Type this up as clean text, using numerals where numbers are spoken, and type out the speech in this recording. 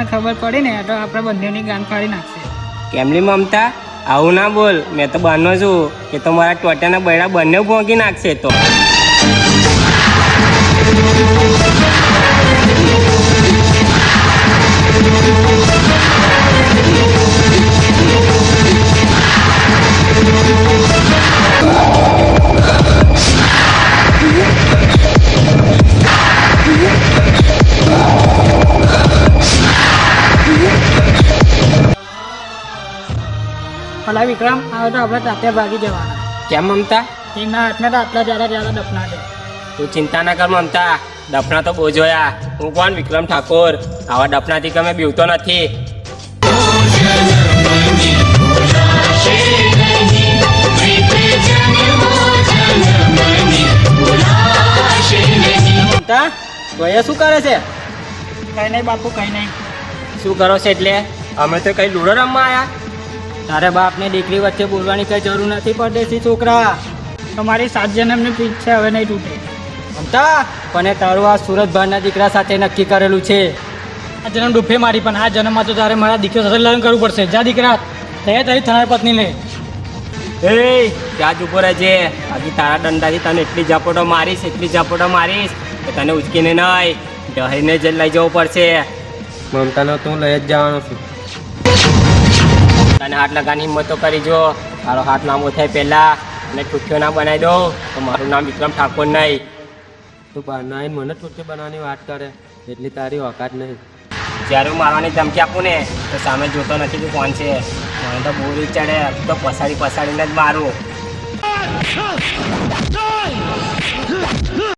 મમતાને ખબર પડી ને તો આપણે બંનેની ગાન ફાડી નાખશે. કેમલી મમતા આવું ના બોલ, મેં તો બહારનો છું કે તો મારા ટોટાના બૈડા બંને ભોંકી નાખશે. તો ભલા વિક્રમ, હવે તો આપણે તાતે ભાગી જવાના. કેમ મમતા? એમના હાથમાં તો આટલા જ્યાદા દફના છે. તું ચિંતા ના કર મમતા, દફના તો બહુ જોયા. હું કોણ? વિક્રમ ઠાકોર. આવા દફનાથી કે મેં બીવતો નથી. મમતા તો એ શું કરે છે? કઈ નહીં બાપુ, કઈ નહીં. શું કરો છો એટલે? અમે તો કઈ લૂડો રમવા આવ્યા. તારે બાપને દીકરી વચ્ચે બોલવાની કઈ જરૂર નથી પરદેશી છોકરા. તમારી 7 જન્મની પીઠ છે, હવે નહીં તૂટે. મમતા પણ એ તારું આ સુરતભાઈના દીકરા સાથે નક્કી કરેલું છે. આ જન્મ ડૂફે મારી, પણ આ જન્મમાં તો તારે મારા દીકરા સાથે લગ્ન કરવું પડશે. જા દીકરા, તૈયાર તારી થનાર પત્ની લે. એ ત્યાં જ ઉભો રહેજે. બાકી તારા દંડાથી તને એટલી ઝાપટો મારીશ કે તને ઉચકીને નહીં, ડહીને જ લઈ જવું પડશે. મમતાનો તું લઈ જ જવાનો છું. તને હાથ લગાની હિંમત તો કરી જો. તારો હાથ લાંબો થાય પહેલાં અને ઠુઠ્ઠીઓ ના બનાવી દો તો મારું નામ વિક્રમ ઠાકોર નહીં. તું બહારના આવીને મને ઠુઠ્ઠી બનાવવાની વાત કરે એટલી તારી ઓકાત નહીં. જ્યારે હું મારવાની ધમકી આપું ને તો સામે જોતો નથી તું કોણ છે. મને તો બહુ રીત ચડે, તો પસાડીને જ મારું.